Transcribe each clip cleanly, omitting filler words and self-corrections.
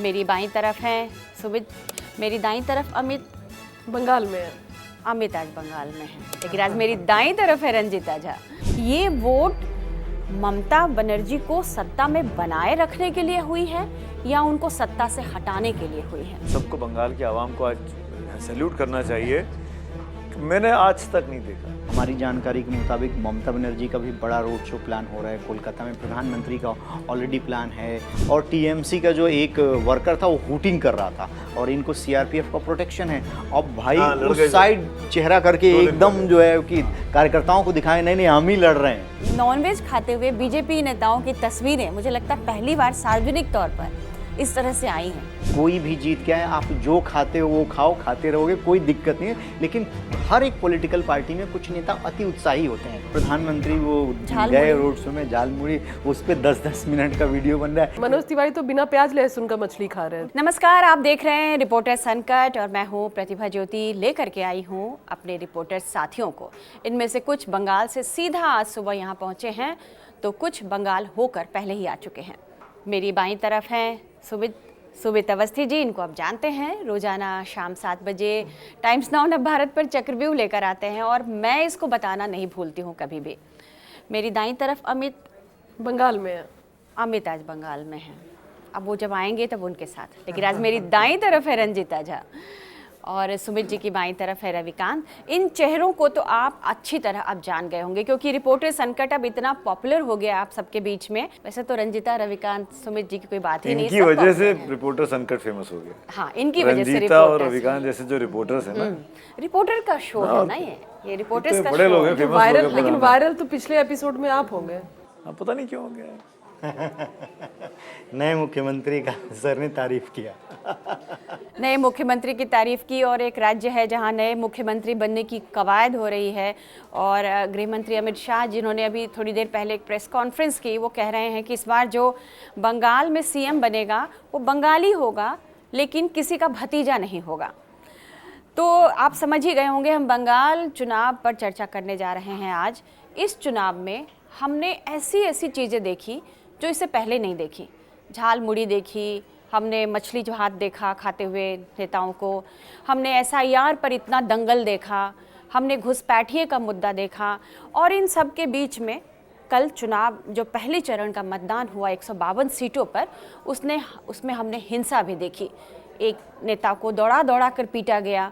मेरी बाईं तरफ हैं सुमित, मेरी दाईं तरफ अमित। बंगाल में है। अमित आज बंगाल में है, लेकिन आज मेरी दाईं तरफ है रंजिता झा। ये वोट ममता बनर्जी को सत्ता में बनाए रखने के लिए हुई है या उनको सत्ता से हटाने के लिए हुई है? सबको बंगाल की आवाम को आज सैल्यूट करना चाहिए। मैंने आज तक नहीं देखा। हमारी जानकारी के मुताबिक ममता बनर्जी का भी बड़ा रोड शो प्लान हो रहा है कोलकाता में। प्रधानमंत्री का ऑलरेडी प्लान है और टीएमसी का जो एक वर्कर था वो हूटिंग कर रहा था और इनको सीआरपीएफ का प्रोटेक्शन है। अब भाई उस साइड चेहरा करके एकदम जो है कि कार्यकर्ताओं को दिखाए नहीं हम ही लड़ रहे हैं। नॉनवेज खाते हुए बीजेपी नेताओं की तस्वीरें मुझे लगता है पहली बार सार्वजनिक तौर पर इस तरह से आई हैं। कोई भी जीत के आए, आप जो खाते हो वो खाओ, खाते रहोगे, कोई दिक्कत नहीं है। लेकिन हर एक पॉलिटिकल पार्टी में कुछ नेता अति उत्साही होते हैं। प्रधानमंत्री वो गए रोड शो में झालमुड़ी, उस पर 10-10 मिनट का वीडियो बन रहा है। मनोज तिवारी तो बिना प्याज लहसुन का मछली खा रहे हैं। नमस्कार, आप देख रहे हैं रिपोर्टर संकट और मैं हूं प्रतिभा ज्योति। लेकर के आई हूं अपने रिपोर्टर साथियों को। इनमें से कुछ बंगाल से सीधा आज सुबह यहां पहुंचे हैं तो कुछ बंगाल होकर पहले ही आ चुके हैं। मेरी बाईं तरफ हैं सुमित अवस्थी जी, इनको आप जानते हैं, रोजाना शाम 7 बजे टाइम्स नाउ नव भारत पर चक्रव्यूह लेकर आते हैं और मैं इसको बताना नहीं भूलती हूँ कभी भी। मेरी दाईं तरफ अमित, बंगाल में है। अमित आज बंगाल में है, अब वो जब आएंगे तब उनके साथ। लेकिन आज मेरी दाईं तरफ है रंजिता झा और सुमित जी की बाईं तरफ है रविकांत। इन चेहरों को तो आप अच्छी तरह अब जान गए होंगे क्योंकि रिपोर्टर संकट अब इतना पॉपुलर हो गया आप सबके बीच में। वैसे तो रंजिता, रविकांत, सुमित जी की कोई बात ही नहीं, इनकी वजह से रिपोर्टर संकट फेमस हो गया। हाँ, इनकी वजह से रंजीता और रविकांत जैसे जो रिपोर्टर्स हैं ना, रिपोर्टर का शो है ना ये रिपोर्टर्स का बड़े लोग हैं, शो। फेमस वायरल, हो गए। लेकिन वायरल तो पिछले एपिसोड में आप होंगे। अब पता नहीं क्यों हो गया। नए मुख्यमंत्री का सर ने तारीफ किया। नए मुख्यमंत्री की तारीफ की और एक राज्य है जहां नए मुख्यमंत्री बनने की कवायद हो रही है और गृह मंत्री अमित शाह जिन्होंने अभी थोड़ी देर पहले एक प्रेस कॉन्फ्रेंस की, वो कह रहे हैं कि इस बार जो बंगाल में सीएम बनेगा वो बंगाली होगा लेकिन किसी का भतीजा नहीं होगा। तो आप समझ ही गए होंगे, हम बंगाल चुनाव पर चर्चा करने जा रहे हैं आज। इस चुनाव में हमने ऐसी चीज़ें देखी जो इससे पहले नहीं देखी। झाल मुड़ी देखी, हमने मछली भात देखा खाते हुए नेताओं को, हमने एसआईआर पर इतना दंगल देखा, हमने घुसपैठिए का मुद्दा देखा और इन सब के बीच में कल चुनाव जो पहले चरण का मतदान हुआ 152 सीटों पर, उसमें हमने हिंसा भी देखी। एक नेता को दौड़ा कर पीटा गया,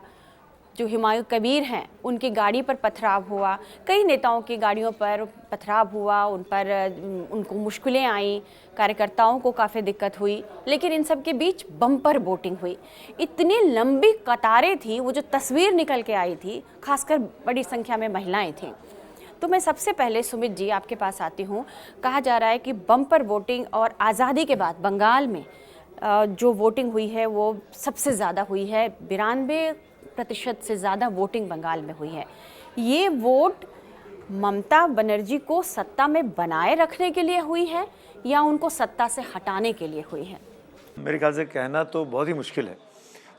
जो हुमायूं कबीर हैं उनकी गाड़ी पर पथराव हुआ, कई नेताओं की गाड़ियों पर पथराव हुआ, उनको मुश्किलें आईं, कार्यकर्ताओं को काफ़ी दिक्कत हुई। लेकिन इन सब के बीच बम्पर वोटिंग हुई, इतनी लंबी कतारें थी, वो जो तस्वीर निकल के आई थी, खासकर बड़ी संख्या में महिलाएं थीं। तो मैं सबसे पहले सुमित जी आपके पास आती हूँ। कहा जा रहा है कि बम्पर वोटिंग और आज़ादी के बाद बंगाल में जो वोटिंग हुई है वो सबसे ज़्यादा हुई है, 92% से ज़्यादा वोटिंग बंगाल में हुई है। ये वोट ममता बनर्जी को सत्ता में बनाए रखने के लिए हुई है या उनको सत्ता से हटाने के लिए हुई है? मेरे ख्याल से कहना तो बहुत ही मुश्किल है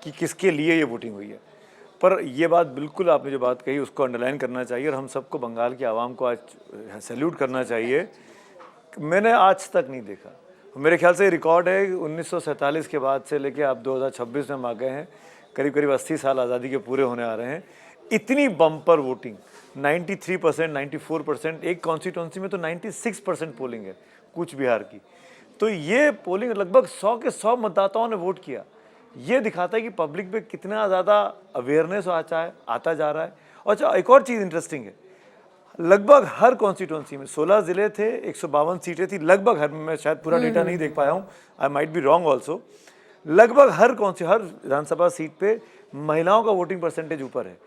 कि किसके लिए ये वोटिंग हुई है, पर ये बात बिल्कुल आपने जो बात कही उसको अंडरलाइन करना चाहिए और हम सबको बंगाल की आवाम को आज सैल्यूट करना चाहिए। मैंने आज तक नहीं देखा, मेरे ख्याल से रिकॉर्ड है 1947 के बाद से लेके आप 2026 में हम आ गए हैं, करीब 80 साल आज़ादी के पूरे होने आ रहे हैं। इतनी बम्पर वोटिंग 93%, 94%, एक कॉन्स्टिट्यूंसी में तो 96% पोलिंग है कूच बिहार की। तो ये पोलिंग लगभग 100 के 100 मतदाताओं ने वोट किया। ये दिखाता है कि पब्लिक पे कितना ज़्यादा अवेयरनेस आता जा रहा है। और अच्छा, एक और चीज़ इंटरेस्टिंग है, लगभग हर कॉन्स्टिट्यूंसी में 16 ज़िले थे, 152 सीटें थी, लगभग हर, मैं शायद पूरा डेटा नहीं देख पाया हूँ, I might be wrong also, लगभग हर विधानसभा सीट पे महिलाओं का वोटिंग परसेंटेज ऊपर है,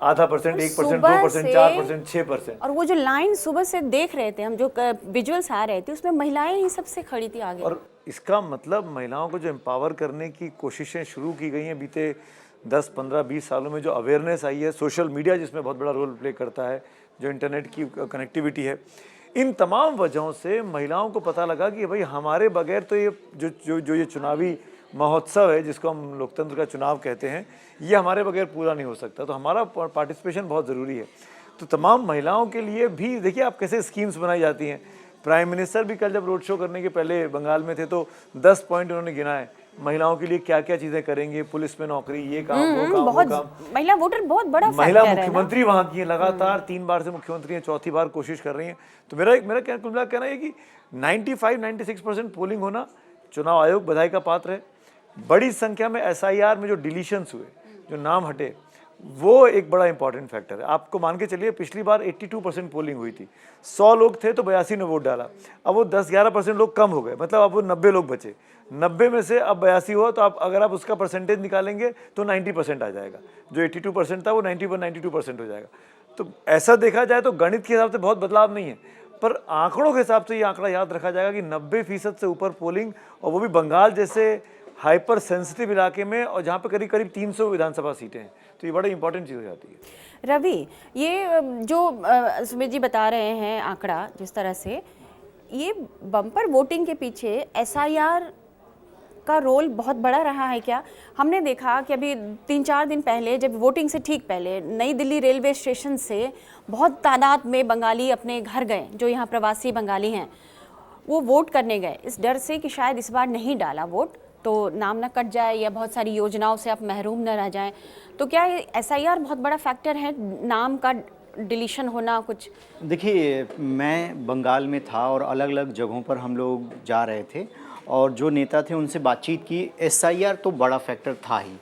आधा %, 1%, 2%, 4%, 6%। और वो जो लाइन सुबह से देख रहे थे हम, जो विजुअल्स आ रहे थे, उसमें महिलाएं ही सबसे खड़ी थी आगे। और इसका मतलब महिलाओं को जो एम्पावर करने की कोशिशें शुरू की गई हैं बीते 10, 15, 20 सालों में, जो अवेयरनेस आई है, सोशल मीडिया जिसमें बहुत बड़ा रोल प्ले करता है, जो इंटरनेट की कनेक्टिविटी है, इन तमाम वजहों से महिलाओं को पता लगा कि भाई हमारे बगैर तो ये जो ये चुनावी महोत्सव है जिसको हम लोकतंत्र का चुनाव कहते हैं, ये हमारे बगैर पूरा नहीं हो सकता। तो हमारा पार्टिसिपेशन बहुत ज़रूरी है। तो तमाम महिलाओं के लिए भी देखिए आप कैसे स्कीम्स बनाई जाती हैं। प्राइम मिनिस्टर भी कल जब रोड शो करने के पहले बंगाल में थे तो 10 पॉइंट उन्होंने गिनाए, महिलाओं के लिए क्या क्या चीजें करेंगे, पुलिस में नौकरी, ये काम वो काम वो बहुत काम। महिला वोटर बहुत बड़ा महिला फैक्टर है ना। मुख्यमंत्री वहां की है, लगातार 3 बार से मुख्यमंत्री हैं, चौथी बार कोशिश कर रही हैं। तो मेरा कहना है कि 95-96% पोलिंग होना, चुनाव आयोग बधाई का पात्र है। बड़ी संख्या में SIR में जो डिलीशंस हुए, जो नाम हटे, वो एक बड़ा इंपॉर्टेंट फैक्टर है। आपको मान के चलिए पिछली बार 82% पोलिंग हुई थी, 100 लोग थे तो 82 ने वोट डाला। अब वो 10-11% लोग कम हो गए, मतलब अब वो 90 लोग बचे। 90 में से अब 82 हुआ, तो आप अगर आप उसका परसेंटेज निकालेंगे तो 90% आ जाएगा। जो 82% था वो 91-92% हो जाएगा। तो ऐसा देखा जाए तो गणित के हिसाब से बहुत बदलाव नहीं है, पर आंकड़ों के हिसाब से ये आंकड़ा याद रखा जाएगा कि 90% से ऊपर पोलिंग, और वो भी बंगाल जैसे हाइपर सेंसिटिव इलाके में, और जहाँ पे करीब करीब 300 विधानसभा सीटें हैं। तो ये बड़ी इंपॉर्टेंट चीज़ हो जाती है। रवि, ये जो सुमित जी बता रहे हैं आंकड़ा, जिस तरह से ये बम्पर वोटिंग के पीछे SIR का रोल बहुत बड़ा रहा है क्या? हमने देखा कि अभी 3-4 दिन पहले, जब वोटिंग से ठीक पहले, नई दिल्ली रेलवे स्टेशन से बहुत तादाद में बंगाली अपने घर गए, जो यहाँ प्रवासी बंगाली हैं, वो वोट करने गए इस डर से कि शायद इस बार नहीं डाला वोट तो नाम न कट जाए या बहुत सारी योजनाओं से आप महरूम न रह जाएं। तो क्या ये SIR बहुत बड़ा फैक्टर है, नाम का डिलीशन होना कुछ? देखिए, मैं बंगाल में था और अलग अलग जगहों पर हम लोग जा रहे थे, और जो नेता थे उनसे बातचीत की। SIR तो बड़ा फैक्टर था ही।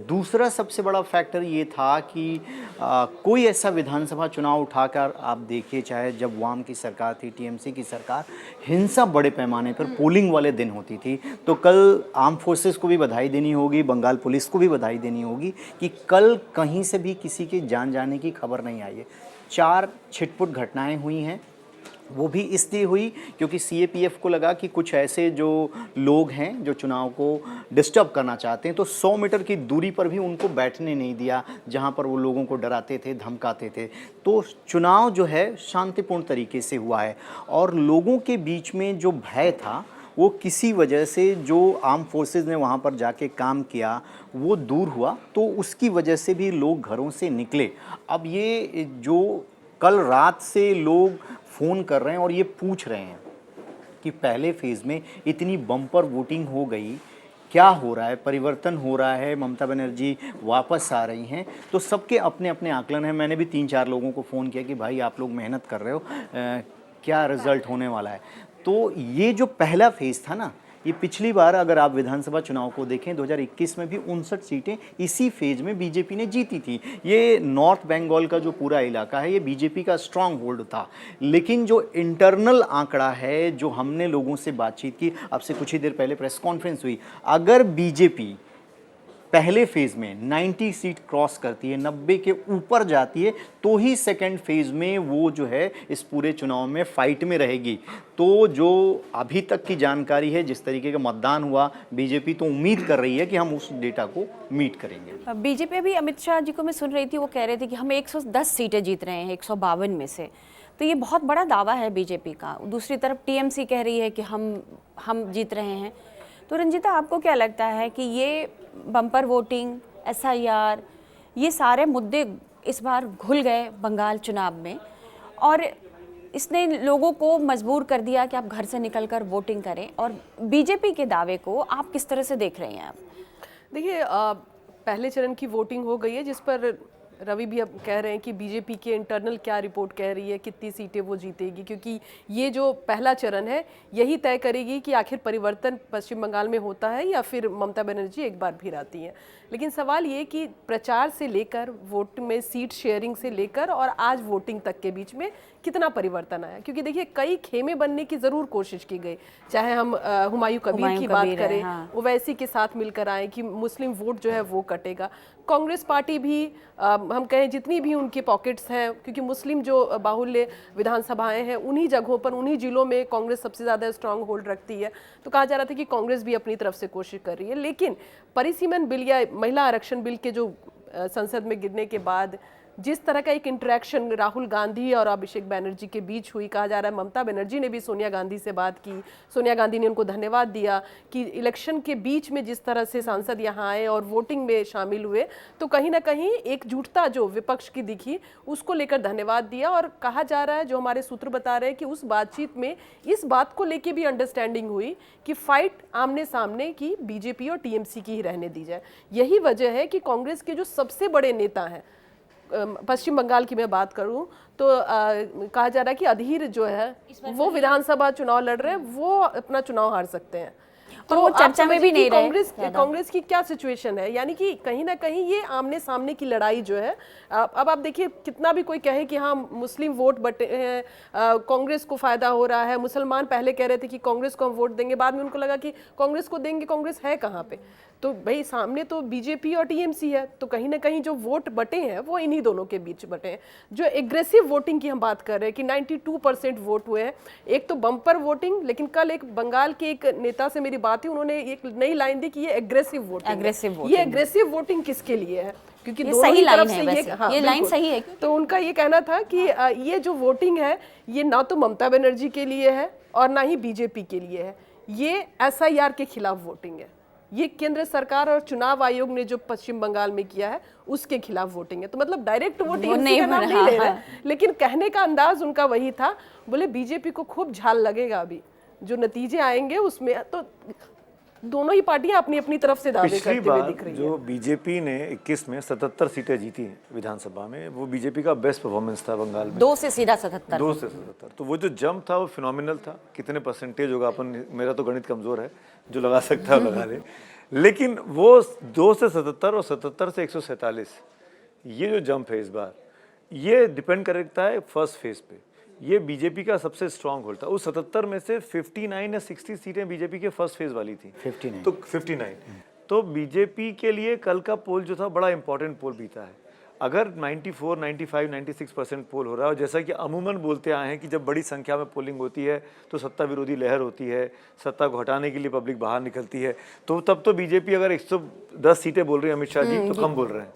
दूसरा सबसे बड़ा फैक्टर ये था कि कोई ऐसा विधानसभा चुनाव उठाकर आप देखिए, चाहे जब वाम की सरकार थी, TMC की सरकार, हिंसा बड़े पैमाने पर पोलिंग वाले दिन होती थी। तो कल आर्म फोर्सेस को भी बधाई देनी होगी, बंगाल पुलिस को भी बधाई देनी होगी कि कल कहीं से भी किसी के जान जाने की खबर नहीं आई है। 4 छिटपुट घटनाएं हुई हैं, वो भी इसलिए हुई क्योंकि CAPF को लगा कि कुछ ऐसे जो लोग हैं जो चुनाव को डिस्टर्ब करना चाहते हैं, तो 100 मीटर की दूरी पर भी उनको बैठने नहीं दिया, जहां पर वो लोगों को डराते थे, धमकाते थे। तो चुनाव जो है शांतिपूर्ण तरीके से हुआ है, और लोगों के बीच में जो भय था वो किसी वजह से, जो आर्म फोर्सेस ने वहाँ पर जाके काम किया, वो दूर हुआ। तो उसकी वजह से भी लोग घरों से निकले। अब ये जो कल रात से लोग फ़ोन कर रहे हैं और ये पूछ रहे हैं कि पहले फेज़ में इतनी बम्पर वोटिंग हो गई, क्या हो रहा है, परिवर्तन हो रहा है, ममता बनर्जी वापस आ रही हैं, तो सबके अपने अपने आकलन हैं। मैंने भी 3-4 लोगों को फ़ोन किया कि भाई आप लोग मेहनत कर रहे हो, क्या रिज़ल्ट होने वाला है। तो ये जो पहला फेज़ था ना, ये पिछली बार अगर आप विधानसभा चुनाव को देखें 2021 में भी 59 सीटें इसी फेज में बीजेपी ने जीती थी। ये नॉर्थ बंगाल का जो पूरा इलाका है, ये बीजेपी का स्ट्रांग होल्ड था। लेकिन जो इंटरनल आंकड़ा है, जो हमने लोगों से बातचीत की, अब से कुछ ही देर पहले प्रेस कॉन्फ्रेंस हुई, अगर बीजेपी पहले फेज में 90 सीट क्रॉस करती है, 90 के ऊपर जाती है, तो ही सेकंड फेज में वो जो है इस पूरे चुनाव में फाइट में रहेगी। तो जो अभी तक की जानकारी है, जिस तरीके का मतदान हुआ, बीजेपी तो उम्मीद कर रही है कि हम उस डेटा को मीट करेंगे। बीजेपी अभी अमित शाह जी को मैं सुन रही थी, वो कह रहे थे कि हम 110 सीटें जीत रहे हैं 152 में से। तो ये बहुत बड़ा दावा है बीजेपी का। दूसरी तरफ TMC कह रही है कि हम जीत रहे हैं। तो रंजिता, आपको क्या लगता है कि ये बम्पर वोटिंग, SIR, ये सारे मुद्दे इस बार घुल गए बंगाल चुनाव में, और इसने लोगों को मजबूर कर दिया कि आप घर से निकलकर वोटिंग करें, और बीजेपी के दावे को आप किस तरह से देख रहे हैं? आप देखिए, पहले चरण की वोटिंग हो गई है, जिस पर रवि भी अब कह रहे हैं कि बीजेपी के इंटरनल क्या रिपोर्ट कह रही है, कितनी सीटें वो जीतेगी, क्योंकि ये जो पहला चरण है यही तय करेगी कि आखिर परिवर्तन पश्चिम बंगाल में होता है या फिर ममता बनर्जी एक बार फिर आती हैं। लेकिन सवाल ये कि प्रचार से लेकर वोट में सीट शेयरिंग से लेकर और आज वोटिंग तक के बीच में कितना परिवर्तन आया, क्योंकि देखिए कई खेमे बनने की ज़रूर कोशिश की गई। चाहे हम हुमायूं कबीर की बात करें, हाँ, ओवैसी के साथ मिलकर आए कि मुस्लिम वोट जो है वो कटेगा। कांग्रेस पार्टी भी हम कहें जितनी भी उनकी पॉकेट्स हैं, क्योंकि मुस्लिम जो बाहुल्य विधानसभाएं हैं उन्हीं जगहों पर, उन्हीं जिलों में कांग्रेस सबसे ज़्यादा स्ट्रांग होल्ड रखती है, तो कहा जा रहा था कि कांग्रेस भी अपनी तरफ से कोशिश कर रही है। लेकिन परिसीमन बिल या महिला आरक्षण बिल के जो संसद में गिरने के बाद जिस तरह का एक इंटरेक्शन राहुल गांधी और अभिषेक बैनर्जी के बीच हुई, कहा जा रहा है ममता बनर्जी ने भी सोनिया गांधी से बात की, सोनिया गांधी ने उनको धन्यवाद दिया कि इलेक्शन के बीच में जिस तरह से सांसद यहाँ आए और वोटिंग में शामिल हुए, तो कहीं ना कहीं एकजुटता जो विपक्ष की दिखी उसको लेकर धन्यवाद दिया। और कहा जा रहा है, जो हमारे सूत्र बता रहे हैं, कि उस बातचीत में इस बात को लेके भी अंडरस्टैंडिंग हुई कि फाइट आमने सामने की बीजेपी और टीएमसी की ही रहने दी जाए। यही वजह है कि कांग्रेस के जो सबसे बड़े नेता हैं, पश्चिम बंगाल की मैं बात करूं तो कहा जा रहा है कि अधीर जो है वो विधानसभा चुनाव लड़ रहे हैं, वो अपना चुनाव हार सकते हैं। तो वो चर्चा में भी नहीं रहे। कांग्रेस की क्या सिचुएशन है, यानी कि कहीं ना कहीं ये आमने सामने की लड़ाई जो है, अब आप देखिए कितना भी कोई कहे कि हाँ मुस्लिम वोट बटे हैं, कांग्रेस को फायदा हो रहा है, मुसलमान पहले कह रहे थे कि कांग्रेस को हम वोट देंगे, बाद में उनको लगा कि कांग्रेस को देंगे, कांग्रेस है कहाँ पे। तो भाई सामने तो बीजेपी और टीएमसी है, तो कहीं ना कहीं जो वोट बटे हैं वो इन्हीं दोनों के बीच बटे हैं। जो एग्रेसिव वोटिंग की हम बात कर रहे हैं कि 92% वोट हुए हैं, एक तो बम्पर वोटिंग, लेकिन कल एक बंगाल के एक नेता से मेरी बात हुई, उन्होंने एक नई लाइन दी कि ये एग्रेसिव वोटिंग है। ये एग्रेसिव वोटिंग किसके लिए है, क्योंकि दोनों ही तरफ से ये लाइन सही है। तो उनका ये कहना था कि ये जो वोटिंग है ये ना तो ममता बनर्जी के लिए है और ना ही बीजेपी के लिए है, ये एसआईआर के खिलाफ वोटिंग है। ये केंद्र सरकार और चुनाव आयोग ने जो पश्चिम बंगाल में किया है उसके खिलाफ वोटिंग है। तो मतलब डायरेक्ट वोटिंग का नाम नहीं ले रहे, लेकिन कहने का अंदाज उनका वही था। बोले बीजेपी को खूब झाल लगेगा अभी जो नतीजे आएंगे उसमें, तो दोनों ही पार्टियां अपनी अपनी तरफ से दावे करते हुए दिख रही हैं। जो बीजेपी ने 21 में 77 सीटें जीती हैं विधानसभा में, वो बीजेपी का बेस्ट परफॉर्मेंस था बंगाल में। 2 से सीधा 77। 2 से 77। तो वो जो जंप था वो फिनोमिनल था। कितने परसेंटेज होगा, अपन, मेरा तो गणित कमजोर है, जो लगा सकता है लगा ले। लेकिन वो 2 से 77 और 77 से 147, ये जो जंप है इस बार, ये डिपेंड करता है फर्स्ट फेज पे। ये बीजेपी का सबसे स्ट्रांग होल्ड था। उस 77 में से 59 या 60 सीटें बीजेपी के फर्स्ट फेज वाली थी। 59 तो 59 तो बीजेपी के लिए कल का पोल जो था बड़ा इंपॉर्टेंट पोल बीता है। अगर 94, 95, 96% पोल हो रहा है, और जैसा कि अमूमन बोलते आए हैं कि जब बड़ी संख्या में पोलिंग होती है तो सत्ता विरोधी लहर होती है, सत्ता को हटाने के लिए पब्लिक बाहर निकलती है, तो तब तो बीजेपी अगर 110 सीटें बोल रही है अमित शाह जी तो कम बोल रहे हैं,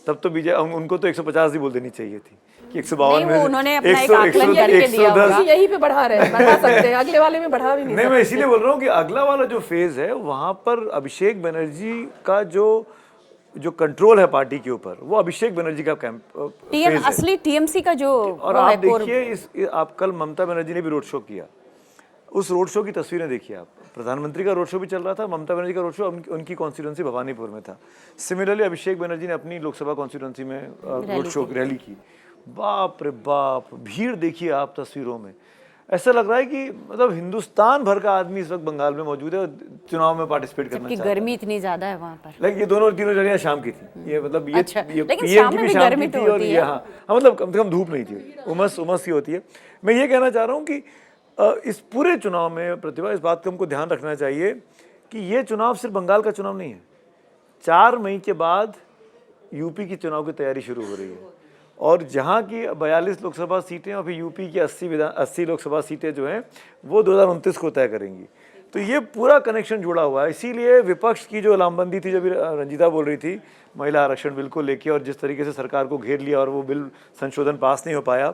तब तो बीजेपी उनको तो 150 ही बोल देनी चाहिए थी कि 152 में उन्होंने अपना एक आकलन करके दिया होगा। यहीं पे बढ़ा रहे हैं, बढ़ा सकते हैं, अगले वाले में बढ़ा भी नहीं। मैं इसीलिए बोल रहा हूँ कि अगला वाला जो फेज है वहां पर अभिषेक बनर्जी का जो कंट्रोल है पार्टी के ऊपर, वो अभिषेक बनर्जी का फेज असली टीएमसी का जो। और आप देखिए, आप कल ममता बनर्जी ने भी रोड शो किया, उस रोड शो की तस्वीरें देखिए आप। प्रधानमंत्री का रोड शो भी चल रहा था, ममता बनर्जी का रोड शो उनकी कॉन्स्टिट्यूंसी भवानीपुर में था। सिमिलरली अभिषेक बनर्जी ने अपनी लोकसभा कॉन्स्टिट्यूंसी में रोड शो रैली की। बाप रे बाप, भीड़ देखिए आप तस्वीरों में, ऐसा लग रहा है कि मतलब हिंदुस्तान भर का आदमी इस वक्त बंगाल में मौजूद है और चुनाव में पार्टिसिपेट करना चाहता है। गर्मी इतनी ज्यादा है वहाँ पर। लेकिन ये तीनों रैलियां शाम की थी। ये मतलब ये अच्छा, लेकिन पीएम शाम की में भी भी शाम गर्मी की तो थी, और होती ये है। हाँ मतलब कम से कम धूप नहीं थी, उमस ही होती है। मैं ये कहना चाह रहा हूँ कि इस पूरे चुनाव में प्रतिभा, इस बात का हमको ध्यान रखना चाहिए कि ये चुनाव सिर्फ बंगाल का चुनाव नहीं है। 4 मई के बाद यूपी की चुनाव की तैयारी शुरू हो रही है, और जहाँ की 42 लोकसभा सीटें और फिर यूपी की 80 लोकसभा सीटें जो हैं वो 2029 को तय करेंगी। तो ये पूरा कनेक्शन जुड़ा हुआ है। इसीलिए विपक्ष की जो लामबंदी थी, जब रंजीता बोल रही थी महिला आरक्षण बिल को लेके, और जिस तरीके से सरकार को घेर लिया और वो बिल संशोधन पास नहीं हो पाया,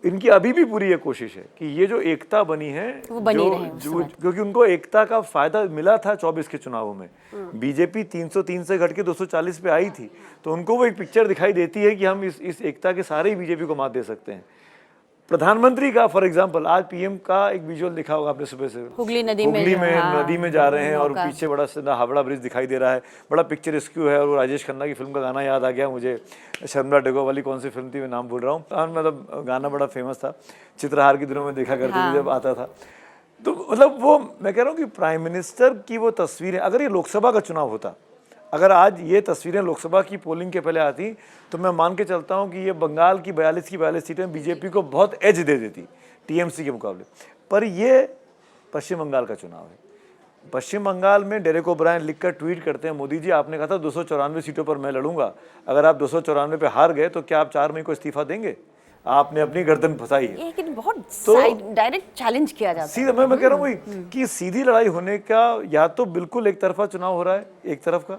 इनकी अभी भी पूरी ये कोशिश है कि ये जो एकता बनी है वो बनी रहे क्योंकि उनको एकता का फायदा मिला था 24 के चुनावों में। बीजेपी 303 से घट के 240 पे आई थी, तो उनको वो एक पिक्चर दिखाई देती है कि हम इस एकता के सारे ही बीजेपी को मात दे सकते हैं। प्रधानमंत्री का फॉर एग्जांपल आज पीएम का एक विजुअल दिखा होगा आपने सुबह से, हुगली नदी में जा रहे हैं और पीछे बड़ा सा हावड़ा ब्रिज दिखाई दे रहा है, बड़ा पिक्चर रेस्क्यू है। और राजेश खन्ना की फिल्म का गाना याद आ गया मुझे, शर्मिला टैगोर वाली कौन सी फिल्म थी, मैं नाम भूल रहा हूँ, मतलब गाना बड़ा फेमस था, चित्रहार के दिनों में देखा करते थे जब आता था। तो मतलब वो मैं कह रहा हूँ कि प्राइम मिनिस्टर की वो तस्वीरें, अगर ये लोकसभा का चुनाव होता, अगर आज ये तस्वीरें लोकसभा की पोलिंग के पहले आती, तो मैं मान के चलता हूं कि ये बंगाल की 42 सीटें बीजेपी को बहुत एज दे देती टीएमसी के मुकाबले। पर ये पश्चिम बंगाल का चुनाव है। पश्चिम बंगाल में डेरेक ओब्रायन लिखकर ट्वीट करते हैं, मोदी जी आपने कहा था 294 सीटों पर मैं लड़ूंगा, अगर आप 294 पे हार गए तो क्या आप 4 मई को इस्तीफा देंगे? आपने अपनी गर्दन फंसाई है। लेकिन बहुत तो डायरेक्ट चैलेंज किया जाता है। सीधा मैं कह रहा हूँ कि सीधी लड़ाई होने का, या तो बिल्कुल एक तरफा चुनाव हो रहा है एक तरफ का,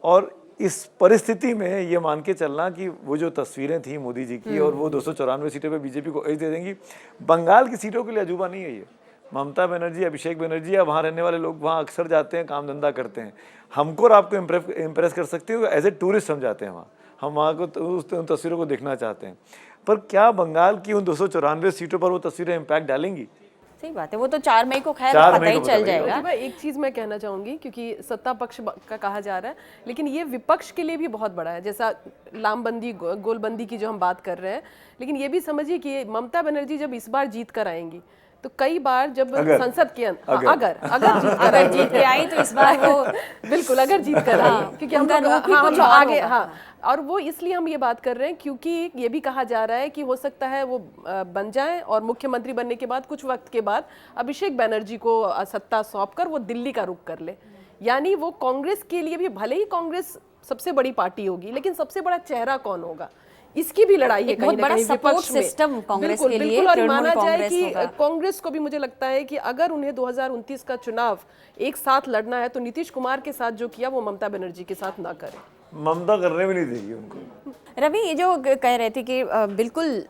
और इस परिस्थिति में ये मान के चलना कि वो जो तस्वीरें थी मोदी जी की और वो 294 सीटों पे बीजेपी को एज दे देंगी, बंगाल की सीटों के लिए अजूबा नहीं है ये। ममता बनर्जी, अभिषेक बनर्जी या वहाँ रहने वाले लोग वहाँ अक्सर जाते हैं, काम धंधा करते हैं। हमको और आपको इम्प्रेस कर सकते हो एज ए टूरिस्ट हम जाते हैं वहाँ, हम वहाँ को उन तस्वीरों को देखना चाहते हैं। पर क्या बंगाल की उन 294 सीटों पर वो तस्वीरें इम्पैक्ट डालेंगी? सही बात है, वो तो 4 मई को खैर 4 पता मई ही को चल पता लगेगा। जाएगा। भाई एक चीज मैं कहना चाहूंगी, क्योंकि सत्ता पक्ष का कहा जा रहा है, लेकिन ये विपक्ष के लिए भी बहुत बड़ा है। जैसा लामबंदी गोलबंदी की जो हम बात कर रहे हैं, लेकिन ये भी समझिए कि ममता बनर्जी जब इस बार जीत कर आएंगी तो कई बार जब संसद के अगर जीत के आई तो इस बार वो बिल्कुल अगर जीत कर आई, क्योंकि हम लोग आगे और वो इसलिए हम ये बात कर रहे हैं क्योंकि ये भी कहा जा रहा है कि हो सकता है वो बन जाएं और मुख्यमंत्री बनने के बाद कुछ वक्त के बाद अभिषेक बनर्जी को सत्ता सौंपकर वो दिल्ली का रुख कर ले। यानी वो कांग्रेस के लिए भी, भले ही कांग्रेस सबसे बड़ी पार्टी होगी, लेकिन सबसे बड़ा चेहरा कौन होगा इसकी भी लड़ाई है कहीं ना कहीं विपक्ष में। सिस्टम कांग्रेस के लिए बिल्कुल, और माना जाए कि कांग्रेस को भी मुझे लगता है कि अगर उन्हें 2029 का चुनाव एक साथ लड़ना है तो नीतीश कुमार के साथ जो किया वो ममता बनर्जी के साथ ना करे। ममता करने भी नहीं देगी उनको। रवि, ये जो कह रहे थे कि बिल्कुल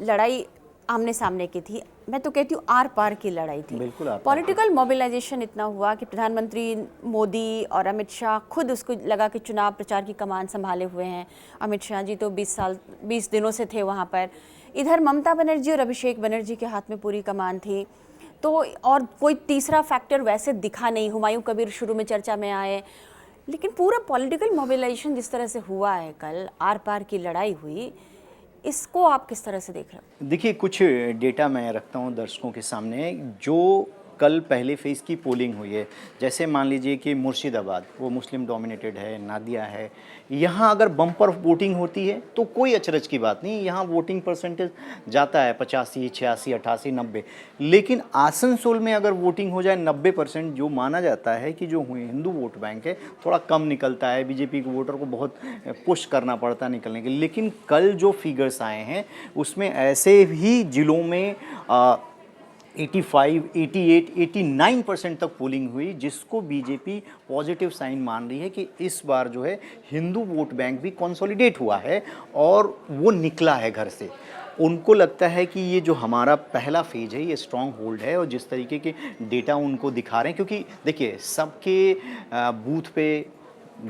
लड़ाई आमने सामने की थी, मैं तो कहती हूँ आर पार की लड़ाई थी। बिल्कुल पॉलिटिकल मोबिलाइजेशन इतना हुआ कि प्रधानमंत्री मोदी और अमित शाह खुद उसको लगा कि चुनाव प्रचार की कमान संभाले हुए हैं। अमित शाह जी तो 20 दिनों से थे वहाँ पर। इधर ममता बनर्जी और अभिषेक बनर्जी के हाथ में पूरी कमान थी। तो और कोई तीसरा फैक्टर वैसे दिखा नहीं। हुमायूं कबीर शुरू में चर्चा में आए, लेकिन पूरा पॉलिटिकल मोबिलाइजेशन जिस तरह से हुआ है, कल आर पार की लड़ाई हुई, इसको आप किस तरह से देख रहे हो? देखिए, कुछ डेटा मैं रखता हूँ दर्शकों के सामने। जो कल पहले फेज़ की पोलिंग हुई है, जैसे मान लीजिए कि मुर्शिदाबाद वो मुस्लिम डोमिनेटेड है, नादिया है, यहाँ अगर बम्पर वोटिंग होती है तो कोई अचरज की बात नहीं, यहाँ वोटिंग परसेंटेज जाता है 85, 86, 88, 90। लेकिन आसनसोल में अगर वोटिंग हो जाए 90%, जो माना जाता है कि जो हिंदू वोट बैंक है थोड़ा कम निकलता है, बीजेपी के वोटर को बहुत पुश करना पड़ता है निकलने के लिए। लेकिन कल जो फिगर्स आए हैं उसमें ऐसे भी ज़िलों में 85, 88, 89% तक पोलिंग हुई, जिसको बीजेपी पॉजिटिव साइन मान रही है कि इस बार जो है हिंदू वोट बैंक भी कंसोलिडेट हुआ है और वो निकला है घर से। उनको लगता है कि ये जो हमारा पहला फेज है ये स्ट्रॉन्ग होल्ड है, और जिस तरीके के डेटा उनको दिखा रहे हैं, क्योंकि देखिए सबके बूथ पे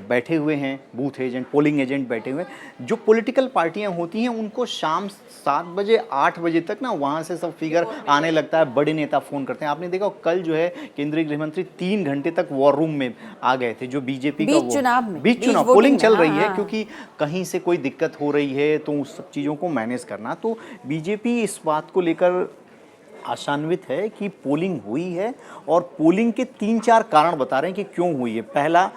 बैठे हुए हैं, बूथ एजेंट, पोलिंग एजेंट बैठे हुए हैं। जो पॉलिटिकल पार्टियां होती हैं उनको शाम 7 बजे 8 बजे तक ना वहाँ से सब फिगर आने लगता है, बड़े नेता फ़ोन करते हैं। आपने देखा कल जो है केंद्रीय गृह मंत्री 3 घंटे तक वॉर रूम में आ गए थे, जो बीजेपी का बीच चुनाव पोलिंग चल रही है, क्योंकि कहीं से कोई दिक्कत हो रही है तो उस सब चीज़ों को मैनेज करना। तो बीजेपी इस बात को लेकर आशान्वित है कि पोलिंग हुई है, और पोलिंग के 3-4 कारण बता रहे हैं कि क्यों हुई है। पहला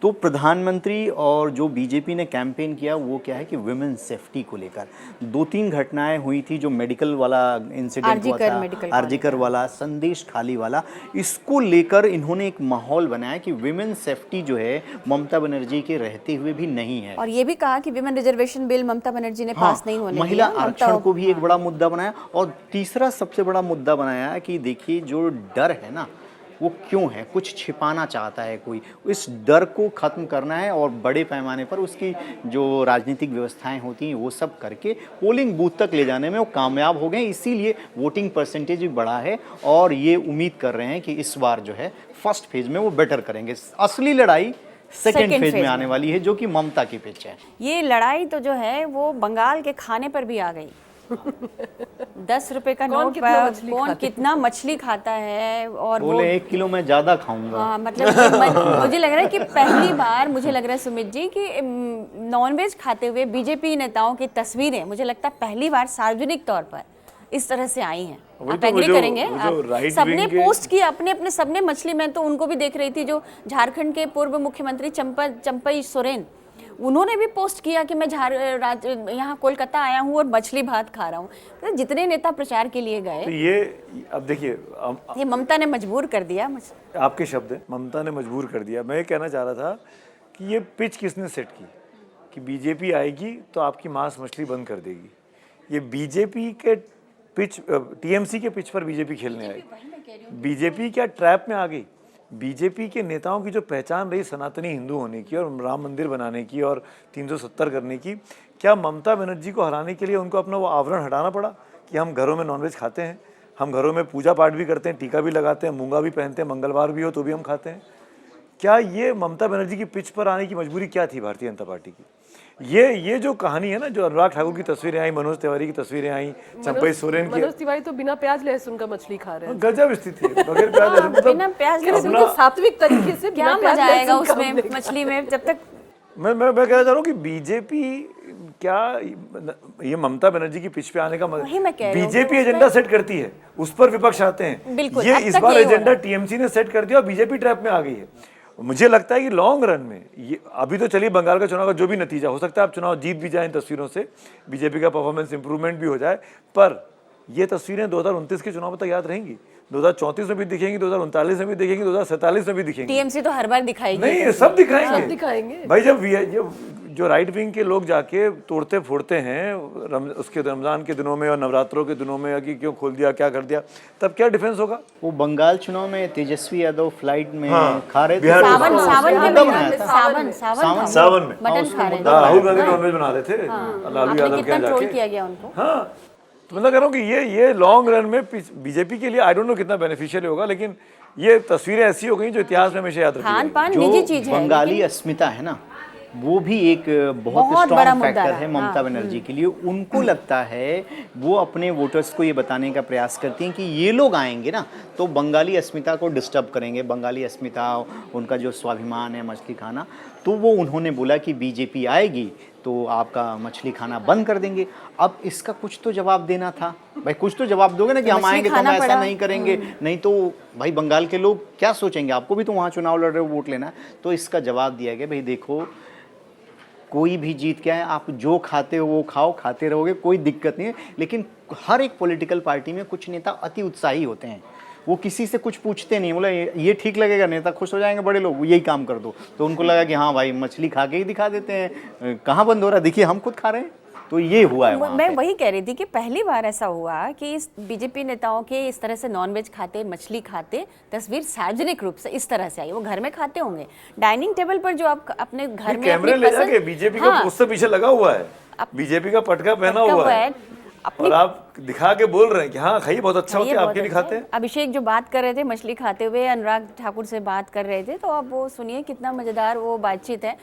तो प्रधानमंत्री और जो बीजेपी ने कैंपेन किया वो क्या है कि वुमेन सेफ्टी को लेकर 2-3 घटनाएं हुई थी, जो मेडिकल वाला इंसिडेंट हुआ था, आरजीकर वाला, संदेश खाली वाला, इसको लेकर इन्होंने एक माहौल बनाया कि वुमेन सेफ्टी जो है ममता बनर्जी के रहते हुए भी नहीं है। और ये भी कहा कि women reservation bill Mamata Banerjee ने पास नहीं होने दिया। महिला आरक्षण को भी एक बड़ा मुद्दा बनाया, और तीसरा सबसे बड़ा मुद्दा बनाया कि देखिए जो डर है ना वो क्यों है, कुछ छिपाना चाहता है कोई, इस डर को ख़त्म करना है और बड़े पैमाने पर उसकी जो राजनीतिक व्यवस्थाएं होती हैं वो सब करके पोलिंग बूथ तक ले जाने में वो कामयाब हो गए। इसीलिए वोटिंग परसेंटेज भी बढ़ा है, और ये उम्मीद कर रहे हैं कि इस बार जो है फर्स्ट फेज में वो बेटर करेंगे। असली लड़ाई सेकेंड फेज में आने वाली है, जो कि ममता की पिच है। ये लड़ाई तो जो है वो बंगाल के खाने पर भी आ गई। 10 रुपए का नोट पर कौन कितना मछली खाता है, और बोले 1 किलो मैं ज्यादा खाऊंगा। हाँ, मतलब मुझे लग रहा है कि पहली बार मुझे लग रहा है सुमित जी कि नॉनवेज खाते हुए बीजेपी नेताओं की तस्वीरें मुझे लगता है पहली बार सार्वजनिक तौर पर इस तरह से आई हैं। आप एग्री करेंगे? सबने पोस्ट किया अपने अपने, सबने मछली। मैं तो उनको भी देख रही थी, जो झारखंड के पूर्व मुख्यमंत्री चंपई सोरेन, उन्होंने भी पोस्ट किया कि मैं यहाँ कोलकाता आया हूँ और मछली भात खा रहा हूँ। तो जितने नेता प्रचार के लिए गए, तो ये अब देखिए, ये ममता ने मजबूर कर दिया। आपके शब्द है, ममता ने मजबूर कर दिया। मैं ये कहना चाह रहा था कि ये पिच किसने सेट की कि बीजेपी आएगी तो आपकी मांस मछली बंद कर देगी। ये बीजेपी के पिच, टीएमसी के पिच पर बीजेपी खेलने आई। बीजेपी क्या ट्रैप में आ गई? बीजेपी के नेताओं की जो पहचान रही सनातनी हिंदू होने की और राम मंदिर बनाने की और 370 करने की, क्या ममता बनर्जी को हराने के लिए उनको अपना वो आवरण हटाना पड़ा कि हम घरों में नॉनवेज खाते हैं, हम घरों में पूजा पाठ भी करते हैं, टीका भी लगाते हैं, मूंगा भी पहनते हैं, मंगलवार भी हो तो भी हम खाते हैं? क्या ये ममता बनर्जी की पिच पर आने की मजबूरी क्या थी भारतीय जनता पार्टी की? ये जो कहानी है ना, जो अनुराग ठाकुर की तस्वीरें आई, मनोज तिवारी की तस्वीरें आई, चंपई सोरेन की, मनोज तिवारी तो बिना प्याज लहसुन का मछली खा रहे हैं। गजब स्थिति है, बगैर प्याज लहसुन, मतलब बिना प्याज बिल्कुल सात्विक तरीके से क्या बिना प्याज मजा आएगा लहसुन का उसमें हमने मछली में जब तक मैं कहना चाह रहा हूँ कि बीजेपी क्या ये ममता बनर्जी की पिच पे आने का वही मैं कह रही हूँ, बीजेपी एजेंडा सेट करती है, उस पर विपक्ष आते हैं। बिल्कुल, ये अब इस तक बार यही हो एजेंडा रहा है। टीएमसी ने सेट कर दिया और बीजेपी ट्रैप में आ गई है। मुझे लगता है कि लॉन्ग रन में ये अभी तो चलिए बंगाल का चुनाव का जो भी नतीजा हो सकता है, आप चुनाव जीत भी जाए इन तस्वीरों से, बीजेपी का परफॉर्मेंस इंप्रूवमेंट भी हो जाए, पर ये तस्वीरें 2029 के चुनाव तक याद रहेंगी, 2034 में भी दिखेंगी, 2039 में भी दिखेंगी, 2047 में भी दिखेंगे। टीएमसी तो हर बार दिखाएगी। नहीं, ये सब दिखाएंगे, सब दिखाएंगे। भाई जब जो राइट विंग के लोग जाके तोड़ते फोड़ते हैं उसके रमजान के दिनों में और नवरात्रों के दिनों में कि क्यों खोल दिया, क्या कर दिया, तब क्या डिफेंस होगा? वो बंगाल चुनाव में तेजस्वी यादव फ्लाइट में हाँ, खा रहे थे, बिहार में सावन सावन के यादव महीने बनाया में था। सावन में मटन खा रहे थे। राहुल गांधी नॉनवेज बना रहे थे, लालू आपने यादव कितना के ट्रोल जाके। किया गया उनको। हाँ, तो मतलब कह रहा हूँ कि ये लॉन्ग रन में बीजेपी के लिए आई डोंट नो कितना बेनिफिशियल होगा, लेकिन ये तस्वीरें ऐसी हो गई जो इतिहास में हमेशा याद रखी खान जाएंगी। पान निजी चीज जो है, बंगाली अस्मिता है ना, वो भी एक बहुत बहुत बड़ा स्ट्रॉन्ग मुद्दा फैक्टर रहा। है ममता बनर्जी के लिए। उनको लगता है, वो अपने वोटर्स को ये बताने का प्रयास करती हैं कि ये लोग आएंगे ना तो बंगाली अस्मिता को डिस्टर्ब करेंगे, बंगाली अस्मिता, उनका जो स्वाभिमान है मछली खाना, तो वो उन्होंने बोला कि बीजेपी आएगी तो आपका मछली खाना बंद कर देंगे। अब इसका कुछ तो जवाब देना था भाई, कुछ तो जवाब दोगे ना कि हम मछली आएंगे तो हम खाना ऐसा पड़ा। नहीं करेंगे, नहीं तो भाई बंगाल के लोग क्या सोचेंगे, आपको भी तो वहाँ चुनाव लड़ रहे हो, वोट लेना है। तो इसका जवाब दिया गया, भाई देखो कोई भी जीत के आए, आप जो खाते हो वो खाओ, खाते रहोगे, कोई दिक्कत नहीं है। लेकिन हर एक पॉलिटिकल पार्टी में कुछ नेता अति उत्साही होते हैं, वो किसी से कुछ पूछते नहीं, बोला ये ठीक लगेगा, नेता खुश हो जाएंगे, बड़े लोग यही काम कर दो, तो उनको लगा कि हाँ भाई मछली खा के ही दिखा देते हैं, कहाँ बंद हो रहा है, देखिए हम खुद खा रहे हैं। तो ये हुआ है वहाँ मैं पे। वही कह रही थी कि पहली बार ऐसा हुआ कि इस बीजेपी नेताओं के इस तरह से नॉनवेज खाते, मछली खाते तस्वीर सार्वजनिक रूप से इस तरह से आई। वो घर में खाते होंगे, डाइनिंग टेबल पर जो आप अपने घर में कैमरे अपनी ले पसंद- जाके बीजेपी का हाँ, पोस्टर पीछे लगा हुआ है, बीजेपी का पटका पहना पटका हुआ हुआ है, है, अपनी और आप दिखा के बोल रहे हैं कि हाँ खाइए, बहुत अच्छा ये होता है, बहुत आपके भी अच्छा खाते है। हैं। अभिषेक जो बात कर रहे थे मछली खाते हुए, अनुराग ठाकुर से बात कर रहे थे, तो अब वो सुनिए कितना मजेदार वो बातचीत है।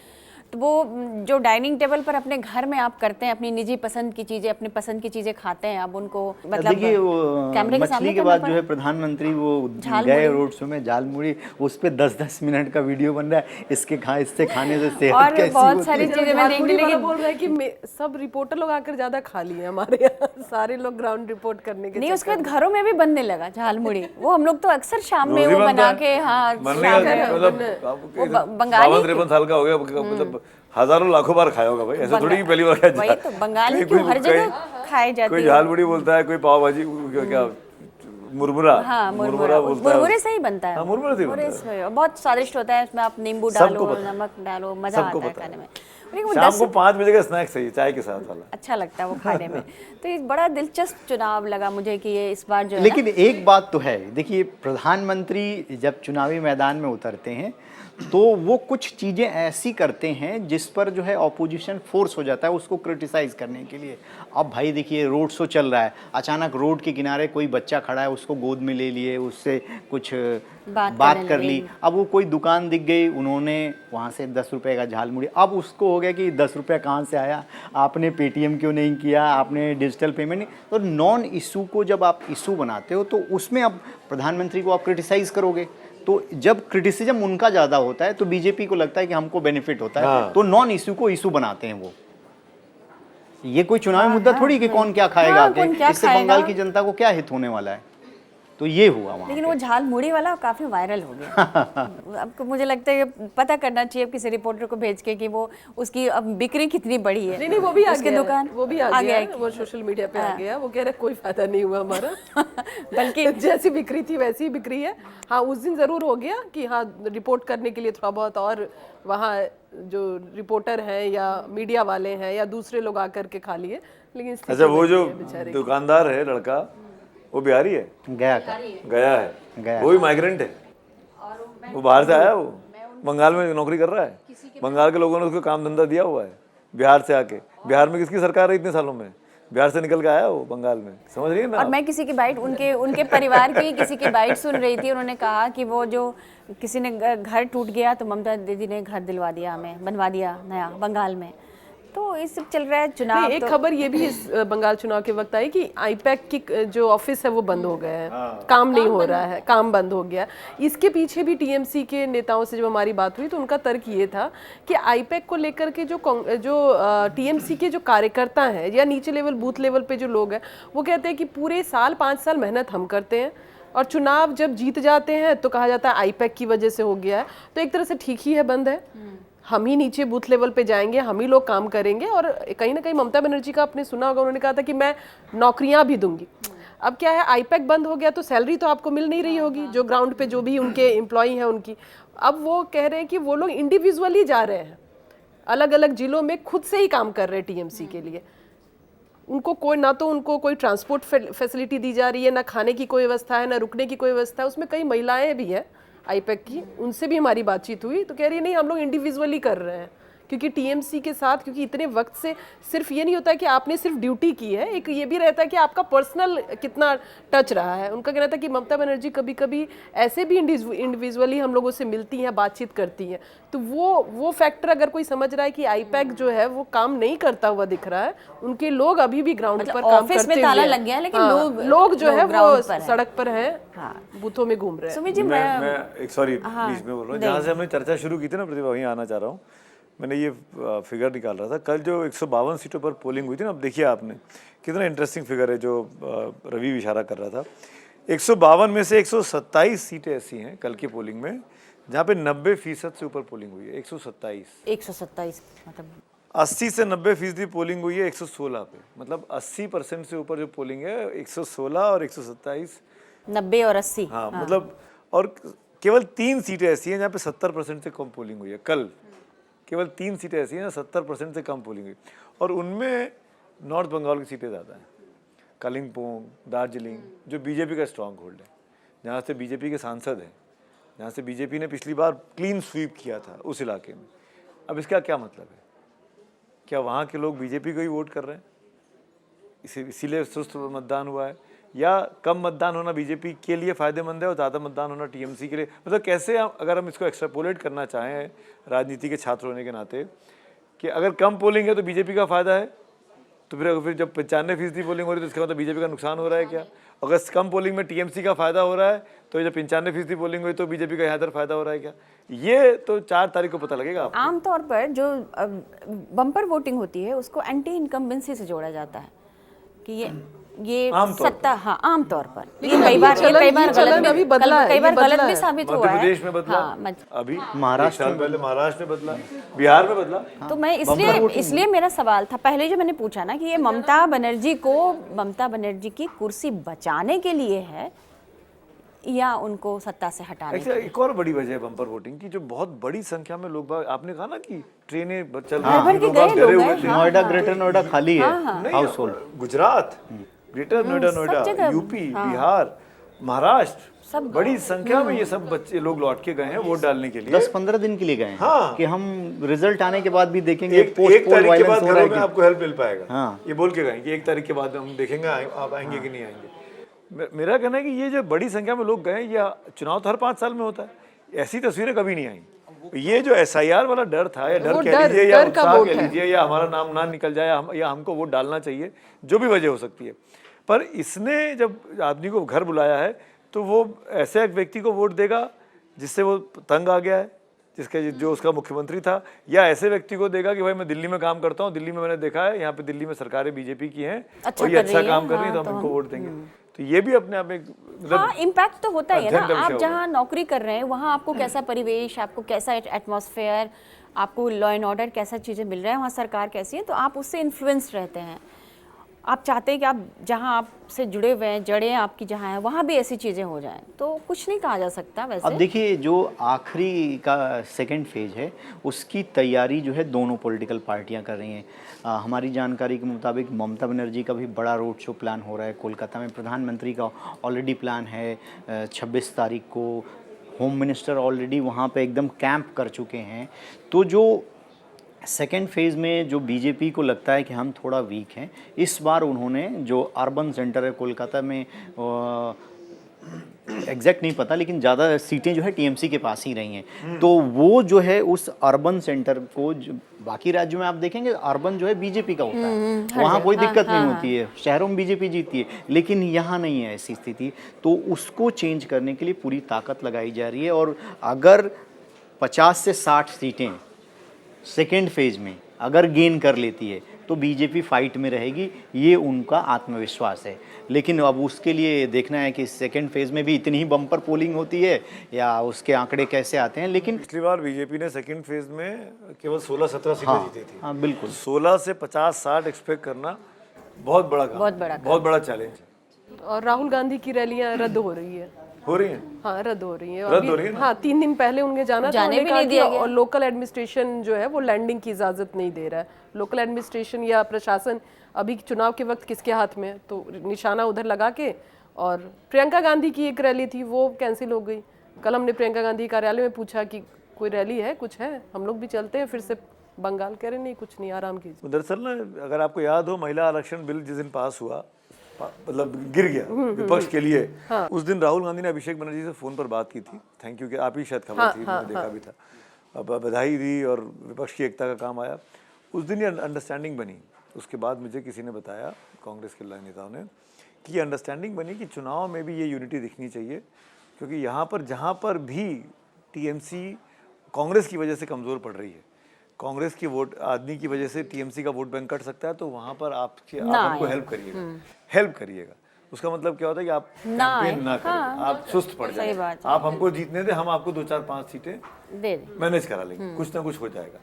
तो वो जो डाइनिंग टेबल पर अपने घर में आप करते हैं, अपनी निजी पसंद की चीजें, अपनी पसंद की चीजें खाते हैं, अब उनको मतलब देखिए वो कैमरे के सामने मछली के करना बाद पड़ा। जो है प्रधानमंत्री वो झाल गए मुड़ी। रोड शो में, झाल मुड़ी, उस पे 10-10 मिनट का वीडियो बन रहा है, इससे खाने से सेहत और कैसी बहुत होती सारी है। चीजें मैं देखने वाला लगी। बोल रहा है कि सब रिपोर्टर लोग आकर ज्यादा खा लिए हमारे यहाँ, सारे लोग ग्राउंड रिपोर्ट करने के नहीं, चक्कर उसके बाद घरों में भी बनने लगा झालमुड़ी। वो हम लोग तो अक्सर शाम में रोजी वो बनता बना है। के, हाँ बनने शाम का में मतलब वो बंगाली 52-53 साल का हो गया, मतलब हजारों लाखों बार खाया होगा भाई, ऐसा थोड़ी कि पहली बार खाया वही तो बंगाली क्यों हर जगह खाए जाती कोई है। झाल मुड़ी बोलता है, कोई पाव भाजी, क्या मुरमुरा, हाँ, मुरमुरा बोलता है, मुरमुरे से ही बनता है। हाँ, मुरमुरे से ही मुरमुरे बनता है। से बहुत स्वादिष्ट होता है, उसमें आप नींबू सबको डालो, पता है। नमक डालो, मजा सबको आता है पता है। खाने में। लेकिन वो शाम 10 को 5 बजे का स्नैक्स है चाय के साथ वाला। अच्छा लगता है वो खाने में। तो ये बड़ा दिलचस्प चुनाव लगा मुझे कि ये इस बार जो है ना, लेकिन एक बात तो है, देखिए प्रधानमंत्री जब चुनावी मैदान में उतरते हैं तो वो कुछ चीज़ें ऐसी करते हैं जिस पर जो है ऑपोजिशन फोर्स हो जाता है उसको क्रिटिसाइज़ करने के लिए। अब भाई देखिए रोड शो चल रहा है, अचानक रोड के किनारे कोई बच्चा खड़ा है, उसको गोद में ले लिए, उससे कुछ बात करने कर लगे। ली। अब वो कोई दुकान दिख गई, उन्होंने वहाँ से 10 रुपये का झाल मुड़ी। अब उसको हो गया कि 10 रुपये कहाँ से आया, आपने पेटीएम क्यों नहीं किया, आपने डिजिटल पेमेंट नहीं। तो नॉन इशू को जब आप इशू बनाते हो तो उसमें अब प्रधानमंत्री को आप क्रिटिसाइज़ करोगे, तो जब क्रिटिसिज्म उनका ज़्यादा होता है तो बीजेपी को लगता है कि हमको बेनिफिट होता है, हाँ। तो नॉन इशू को इशू बनाते हैं वो। ये कोई चुनावी मुद्दा थोड़ी कि कौन क्या खाएगा हाँ, आके, कौन क्या इससे खाएगा। बंगाल की जनता को क्या हित होने वाला है। तो ये हुआ वहाँ लेकिन पे। वो झाल मुड़ी वाला काफी वायरल हो गया। अब मुझे लगता है कि पता करना चाहिए किसी रिपोर्टर को भेज के कि वो उसकी अब बिक्री कितनी बढ़ी है। नहीं वो भी आ उसके गया, दुकान वो भी आ गया है है, वो सोशल मीडिया पे आ गया, वो कह रहे कोई फायदा नहीं हुआ हमारा, बल्कि जैसी बिक्री थी वैसी ही बिक्री है। हाँ उस दिन जरूर हो गया कि हाँ रिपोर्ट करने के लिए थोड़ा बहुत और वहाँ जो रिपोर्टर हैं या मीडिया वाले हैं या दूसरे लोग आकर के खा लिए, लेकिन स्थिति अच्छा, वो वही जो है बेचारे की। दुकानदार है लड़का, वो बिहारी है, गया का गया है, गया। वो भी माइग्रेंट है। वो बाहर से आया, वो बंगाल में नौकरी कर रहा है, बंगाल के लोगों ने उसको काम धंधा दिया हुआ है बिहार से आके। बिहार में किसकी सरकार है इतने सालों में? बिहार से निकल के आया वो बंगाल में, समझ रही है ना? और मैं किसी की बाइट उनके परिवार की किसी की बाइट सुन रही थी, उन्होंने कहा कि वो जो किसी ने घर टूट गया तो ममता दीदी ने घर दिलवा दिया, हमें बनवा दिया नया बंगाल में। तो ये सब चल रहा है चुनाव। एक तो खबर ये भी इस बंगाल चुनाव के वक्त आई कि आईपैक की जो ऑफिस है वो बंद हो गया है, काम नहीं हो रहा है, काम बंद हो गया। इसके पीछे भी टीएमसी के नेताओं से जब हमारी बात हुई तो उनका तर्क ये था कि आईपैक को लेकर के जो टीएमसी के जो कार्यकर्ता हैं या नीचे लेवल बूथ लेवल पे जो लोग हैं वो कहते हैं कि पूरे साल 5 साल मेहनत हम करते हैं और चुनाव जब जीत जाते हैं तो कहा जाता है आईपैक की वजह से हो गया है। तो एक तरह से ठीक ही है, बंद है, हम ही नीचे बूथ लेवल पे जाएंगे, हम ही लोग काम करेंगे। और कहीं ना कहीं ममता बनर्जी का आपने सुना होगा, उन्होंने कहा था कि मैं नौकरियां भी दूंगी। अब क्या है, आईपैक बंद हो गया तो सैलरी तो आपको मिल नहीं रही होगी, जो ग्राउंड पे जो भी उनके एम्प्लॉई हैं उनकी। अब वो कह रहे हैं कि वो लोग इंडिविजुअली जा रहे हैं, अलग अलग जिलों में खुद से ही काम कर रहे हैं टीएमसी के लिए। उनको कोई ना तो उनको कोई ट्रांसपोर्ट फैसिलिटी दी जा रही है, ना खाने की कोई व्यवस्था है, ना रुकने की कोई व्यवस्था है। उसमें कई महिलाएं भी हैं आईपैक की, उनसे भी हमारी बातचीत हुई तो कह रही है नहीं हम लोग इंडिविजुअली कर रहे हैं, क्योंकि टीएमसी के साथ, क्योंकि इतने वक्त से सिर्फ ये नहीं होता है कि आपने सिर्फ ड्यूटी की है, एक ये भी रहता है कि आपका पर्सनल कितना टच रहा है। उनका कहना था कि ममता बनर्जी कभी कभी ऐसे भी इंडिविजुअली हम लोगों से मिलती हैं, बातचीत करती हैं। तो वो फैक्टर अगर कोई समझ रहा है कि आईपैक जो है वो काम नहीं करता हुआ दिख रहा है, उनके लोग अभी भी ग्राउंड पर काम ऑफिस करते में ताला हुए लग गया है, लेकिन लोग जो है वो ग्राउंड पर हैं। सड़क पर हैं, बूथों में घूम रहे हैं। सुमित जी मैं एक सॉरी बीच में बोल रहा हूँ, जहाँ से हमने चर्चा शुरू की थी ना प्रतिभा, वहीं आना चाह रहा हूँ। मैंने ये फिगर निकाल रहा था, कल जो 152 सीटों पर पोलिंग हुई थी ना, अब देखिए आपने कितना इंटरेस्टिंग फिगर है जो रवि इशारा कर रहा था। 152 में से 127 सीटें ऐसी हैं कल की पोलिंग में जहाँ पे 90% से ऊपर पोलिंग हुई है। 127 मतलब 80 से 90% पोलिंग हुई है 116 पे, मतलब 80% से ऊपर जो पोलिंग है 116 और 127, 90 और 80। हाँ मतलब, और केवल 3 सीटें ऐसी हैं जहाँ पे 70% से कम पोलिंग हुई है। कल केवल 3 सीटें ऐसी हैं 70% से कम पोलिंग हुई, और उनमें नॉर्थ बंगाल की सीटें ज़्यादा हैं, कालिम्पोंग, दार्जिलिंग, जो बीजेपी का स्ट्रॉन्ग होल्ड है, जहाँ से बीजेपी के सांसद हैं, जहाँ से बीजेपी ने पिछली बार क्लीन स्वीप किया था उस इलाके में। अब इसका क्या मतलब है? क्या वहाँ के लोग बीजेपी को ही वोट कर रहे हैं, इसीलिए सुस्त मतदान हुआ है, या कम मतदान होना बीजेपी के लिए फ़ायदेमंद है और ज़्यादा मतदान होना टीएमसी के लिए? मतलब कैसे अगर हम इसको एक्सट्रापोलेट करना चाहें राजनीति के छात्र होने के नाते, कि अगर कम पोलिंग है तो बीजेपी का फ़ायदा है, तो फिर जब 95% पोलिंग हो रही है तो इसका मतलब बीजेपी का नुकसान हो रहा है क्या? अगर कम पोलिंग में टीएमसी का फ़ायदा हो रहा है तो जब 95% पोलिंग हुई तो बीजेपी का यहाँ पर फ़ायदा हो रहा है क्या? ये तो 4 तारीख को पता लगेगा आपको। आमतौर पर जो बम्पर वोटिंग होती है उसको एंटी इनकम्बेंसी से जोड़ा जाता है कि ये सत्ता, हाँ आमतौर पर ये कई बार गलत भी साबित हुआ है। मध्य प्रदेश में बदला, अभी महाराष्ट्र साल पहले महाराष्ट्र में बदला, बिहार में बदला। तो मैं इसलिए मेरा सवाल था पहले जो मैंने पूछा ना कि ये ममता बनर्जी की कुर्सी बचाने के लिए है या उनको सत्ता से हटाने के लिए? एक और बड़ी वजह है बम्पर वोटिंग की, जो बहुत बड़ी संख्या में लोग, आपने कहा ना कि ट्रेनें चल रही हैं, नोएडा, ग्रेटर नोएडा खाली है house hold, Gujarat, greater Noida, UP, Bihar, Maharashtra, सब बड़ी संख्या में ये सब बच्चे लोग लौट के गए हैं वोट डालने के लिए। 10-15 दिन के लिए गए हैं। हाँ, कि हम रिजल्ट आने के बाद भी देखेंगे एक तारीख के बाद घरों में आपको हेल्प मिल पाएगा। हाँ, ये बोल के गए कि 1 तारीख के बाद हम देखेंगे आप आएंगे कि नहीं आएंगे। मेरा कहना है कि ये जो बड़ी संख्या में लोग गए, ये चुनाव तो हर 5 साल में होता है, ऐसी तस्वीरें कभी नहीं आई। ये जो SIR वाला डर था, या डर कह लीजिए या उत्साह कह लीजिए, या हमारा नाम ना निकल जाए या हमको वोट डालना चाहिए, जो भी वजह हो सकती है, पर इसने जब आदमी को घर बुलाया है तो वो ऐसे एक व्यक्ति को वोट देगा जिससे वो तंग आ गया है, जो उसका मुख्यमंत्री था, या ऐसे व्यक्ति को देगा कि भाई मैं दिल्ली में काम करता हूँ, दिल्ली में मैंने देखा है, यहाँ पे दिल्ली में सरकारें बीजेपी की हैं और ये अच्छा काम कर रही है तो हम इनको वोट देंगे। तो ये भी अपने आप में हाँ इम्पैक्ट तो होता ही है ना। आप जहाँ नौकरी कर रहे हैं वहाँ आपको कैसा परिवेश, आपको कैसा एटमॉस्फेयर, आपको लॉ एंड ऑर्डर कैसा चीज़ें मिल रहा है, वहाँ सरकार कैसी है, तो आप उससे इन्फ्लुएंस रहते हैं। आप चाहते हैं कि आप जहाँ आपसे जुड़े हुए हैं, जड़ें आपकी जहाँ हैं, वहाँ भी ऐसी चीज़ें हो जाएं, तो कुछ नहीं कहा जा सकता वैसे। अब देखिए, जो आखिरी का सेकंड फेज है उसकी तैयारी जो है दोनों पॉलिटिकल पार्टियां कर रही हैं। हमारी जानकारी के मुताबिक ममता बनर्जी का भी बड़ा रोड शो प्लान हो रहा है कोलकाता में। प्रधानमंत्री का ऑलरेडी प्लान है 26 तारीख को होम मिनिस्टर ऑलरेडी वहाँ पे एकदम कैंप कर चुके हैं। तो जो सेकेंड फेज़ में जो बीजेपी को लगता है कि हम थोड़ा वीक हैं, इस बार उन्होंने जो अर्बन सेंटर है कोलकाता में, एग्जैक्ट नहीं पता, लेकिन ज़्यादा सीटें जो है टीएमसी के पास ही रही हैं। तो वो जो है उस अर्बन सेंटर को, बाकी राज्यों में आप देखेंगे अर्बन जो है बीजेपी का होता है, वहाँ कोई दिक्कत नहीं होती है, शहरों में बीजेपी जीतती है, लेकिन यहाँ नहीं है ऐसी स्थिति। तो उसको चेंज करने के लिए पूरी ताकत लगाई जा रही है। और अगर 50 से 60 सीटें सेकेंड फेज में अगर गेन कर लेती है तो बीजेपी फाइट में रहेगी, ये उनका आत्मविश्वास है। लेकिन अब उसके लिए देखना है कि सेकेंड फेज में भी इतनी ही बम्पर पोलिंग होती है या उसके आंकड़े कैसे आते हैं। लेकिन पिछली बार बीजेपी ने सेकंड फेज में केवल 16-17 सीटें जीती थी। हाँ बिल्कुल, 16 से 50-60 एक्सपेक्ट करना बहुत बड़ा काम, बहुत बड़ा चैलेंज है। और राहुल गांधी की रैलियां रद्द हो रही है। हो रही हैं? हाँ, रद्द हो रही है। रद्द हो रही है ना? हाँ, 3 दिन पहले उन्हें जाना था, जाने उन्होंने भी कहा नहीं कि दिया गया। और लोकल एडमिनिस्ट्रेशन जो है वो लैंडिंग की इजाजत नहीं दे रहा है। लोकल एडमिनिस्ट्रेशन या प्रशासन अभी चुनाव के वक्त किसके हाथ में है, तो निशाना उधर लगा के। और प्रियंका गांधी की एक रैली थी वो कैंसिल हो गई। कल हमने प्रियंका गांधी कार्यालय में पूछा कि कोई रैली है, कुछ है, हम लोग भी चलते हैं फिर से बंगाल। कह रहे नहीं, कुछ नहीं, आराम कीजिए। दरअसल ना, अगर आपको याद हो, महिला आरक्षण बिल जिस दिन पास हुआ, मतलब गिर गया विपक्ष के लिए, उस दिन राहुल गांधी ने अभिषेक बनर्जी से फोन पर बात की थी। थैंक यू कि आप ही शायद खबर थी, मैंने देखा भी था। अब बधाई दी और विपक्ष की एकता का काम आया। उस दिन ये अंडरस्टैंडिंग बनी। उसके बाद मुझे किसी ने बताया, कांग्रेस के नेताओं ने, कि ये अंडरस्टैंडिंग बनी कि चुनाव में भी ये यूनिटी दिखनी चाहिए, क्योंकि यहाँ पर जहाँ पर भी टीएमसी कांग्रेस की वजह से कमज़ोर पड़ रही है, कांग्रेस की वोट आदमी की वजह से टीएमसी का वोट बैंक कट सकता है, तो वहाँ पर आप हमको हेल्प करिएगा। उसका मतलब क्या होता है कि आप कैंपेन ना करें, आप सुस्त पड़ जाए, आप हमको जीतने दे, हम आपको 2-4-5 सीटें मैनेज करा लेंगे, कुछ ना कुछ हो जाएगा।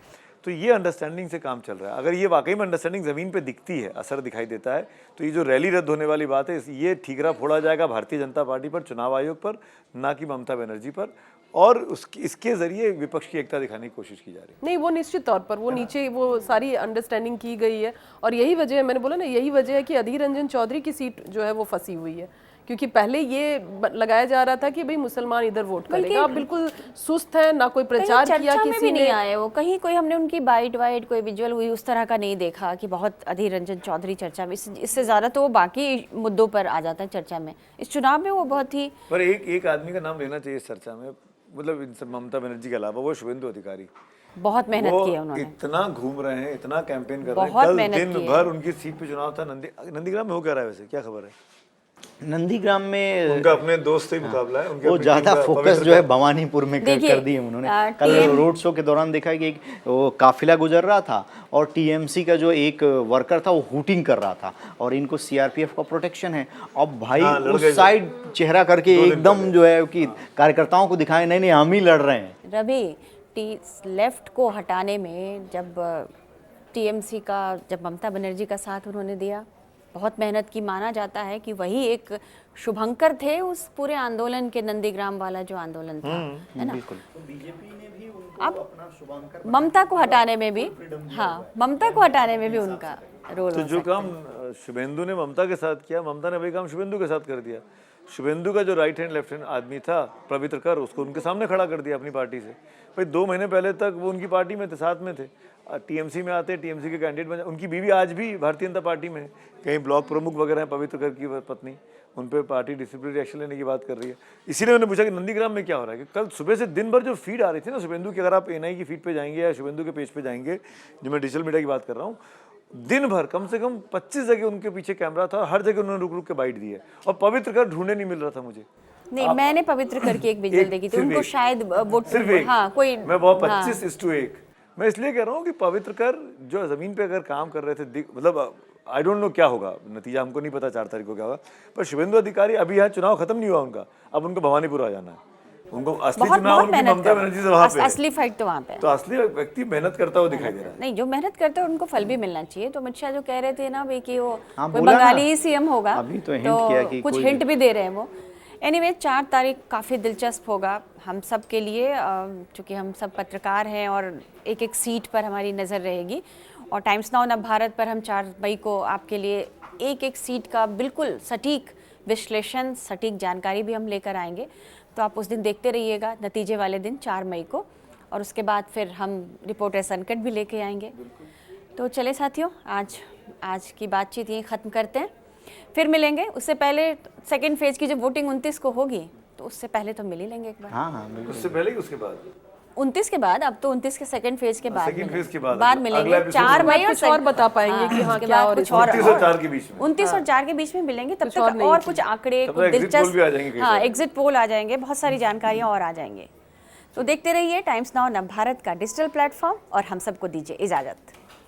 तो ये अंडरस्टैंडिंग से काम चल रहा है। अगर ये वाकई में अंडरस्टैंडिंग ज़मीन पे दिखती है, असर दिखाई देता है, तो ये जो रैली रद्द होने वाली बात है, ये ठीकरा फोड़ा जाएगा भारतीय जनता पार्टी पर, चुनाव आयोग पर, ना कि ममता बनर्जी पर। और इसके जरिए विपक्ष की एकता दिखाने की कोशिश की जा रही है। नहीं, वो निश्चित तौर पर वो नीचे वो सारी अंडरस्टैंडिंग की गई है। और यही वजह है, मैंने बोला ना, यही वजह है कि अधीर रंजन चौधरी की सीट जो है वो फंसी हुई है। क्योंकि पहले ये लगाया जा रहा था कि भाई मुसलमान इधर वोट करेगा। अब बिल्कुल सुस्त है, ना कोई प्रचार किया किसी भी नहीं आए वो, कहीं कोई हमने उनकी बाइट वाइट कोई विजुअल हुई उस तरह का नहीं देखा कि बहुत अधीर रंजन चौधरी चर्चा में। इससे ज्यादा तो वो बाकी मुद्दों पर आ जाता है चर्चा में। इस चुनाव में वो बहुत ही, पर एक आदमी का नाम लेना चाहिए इस चर्चा में, मतलब ममता बनर्जी के अलावा, वो शुभेंदु अधिकारी। बहुत मेहनत की है उन्होंने, इतना घूम रहे हैं, इतना कैंपेन कर रहे हैं। कल दिन भर उनकी सीट पे चुनाव था। नंदीग्राम में हो क्या रहा है वैसे, क्या खबर है? नंदीग्राम में उनका अपने दोस्त से ही मुकाबला है। वो ज़्यादा फोकस जो है भवानीपुर में कर दिए उन्होंने। कल रोड शो के दौरान देखा कि एक काफिला गुजर रहा था और टीएमसी का जो एक वर्कर था वो हूटिंग कर रहा था, और इनको सीआरपीएफ का प्रोटेक्शन है। अब भाई उस साइड चेहरा करके एकदम जो है कि कार्यकर्ताओं को दिखाए, नहीं नहीं हम ही लड़ रहे हैं। रवि, लेफ्ट को हटाने में जब टीएमसी का, जब ममता बनर्जी का साथ उन्होंने दिया, बहुत मेहनत की, माना जाता है कि वही एक शुभंकर थे उस पूरे आंदोलन के, नंदीग्राम वाला जो आंदोलन था, है ना। बीजेपी ने भी उनको अब अपना शुभंकर ममता को हटाने में भी, हाँ, ममता को हटाने में भी उनका रोल। तो जो काम शुभेंदु ने ममता के साथ किया, ममता ने वही काम शुभेंदु के साथ कर दिया। शुभेंदु का जो राइट हैंड लेफ्ट हैंड आदमी था पवित्र कर, उसको उनके सामने खड़ा कर दिया अपनी पार्टी से। भाई 2 महीने पहले तक वो उनकी पार्टी में थे, साथ में थे, टीएमसी में आते, टीएमसी के कैंडिडेट बने। उनकी बीवी आज भी भारतीय जनता पार्टी में है, कहीं ब्लॉक प्रमुख वगैरह हैं। पवित्र कर की पत्नी, उन पर पार्टी डिसिप्लिनरी एक्शन लेने की बात कर रही है। इसीलिए मैंने पूछा कि नंदीग्राम में क्या हो रहा है। कि कल सुबह से दिन भर जो फीड आ रही थी ना शुभेंदु की, अगर आप एनआई की फीड पे जाएंगे या शुभेंदु के पेज पे जाएंगे, जो मैं डिजिटल मीडिया की बात कर रहा हूँ, दिन भर कम से कम 25 जगह उनके पीछे कैमरा था, हर जगह उन्होंने रुक रुक के बाइट दी है। और पवित्र कर ढूंढने नहीं मिल रहा था मुझे। नहीं, मैंने पवित्र कर की एक विजुअल देखी थी, उनको शायद वोट सिर्फ एक, हाँ, कोई मैं बहुत 25:1। मैं इसलिए कह रहा हूँ कि पवित्र कर जो जमीन पे अगर काम कर रहे थे, मतलब आई डोंट नो क्या होगा नतीजा, हमको नहीं पता 4 तारीख को क्या होगा। पर शुभेंदु अधिकारी अभी यहाँ चुनाव खत्म नहीं हुआ उनका, अब उनको भवानीपुर आ जाना है। उनको असली चुनाव उनकी ममता बनर्जी से वहाँ पे, असली फाइट तो वहाँ पे। तो असली व्यक्ति मेहनत करता हुआ दिखाई दे रहा है। नहीं, जो मेहनत करते हैं उनको फल भी मिलना चाहिए। तो अमित शाह जो कह रहे थे ना भाई कि वो कोई बंगाली ही सीएम होगा, अभी तो हिंट किया कि कुछ हिंट भी दे रहे हैं वो। एनीवे 4 तारीख काफ़ी दिलचस्प होगा हम सब के लिए, चूँकि हम सब पत्रकार हैं और एक एक सीट पर हमारी नज़र रहेगी। और टाइम्स नाउ नव भारत पर हम 4 मई को आपके लिए एक एक सीट का बिल्कुल सटीक विश्लेषण, सटीक जानकारी भी हम लेकर आएंगे। तो आप उस दिन देखते रहिएगा, नतीजे वाले दिन 4 मई को, और उसके बाद फिर हम रिपोर्टर्स अनकट भी लेके आएंगे। तो चले साथियों, आज की बातचीत यहीं ख़त्म करते हैं, फिर मिलेंगे। उससे पहले सेकेंड फेज की जब वोटिंग 29 को होगी, तो उससे पहले तो मिल ही लेंगे एक बार। हाँ बिल्कुल। उससे पहले कि उसके बाद? 29 के बाद, अब तो 29 के सेकंड फेज के बाद सेकंड फेज के बाद मिलेंगे। अगला 4 मई कुछ और बता पाएंगे कि हाँ उसके क्या बाद और कुछ और 29 और 4 के बीच में 29 और 4 के बीच में मिलेंगे। तब कुछ तक और नई और चीज़। कुछ आंकड़े, तब कुछ तक exit poll भी आ जाएंगे दिलचस्प, कई हाँ सारे। एग्जिट पोल आ जाएंगे, बहुत सारी जानकारियां और आ जाएंगे। तो देखते रहिए टाइम्स नाउ नव भारत का डिजिटल प्लेटफॉर्म, और हम सबको दीजिए इजाजत।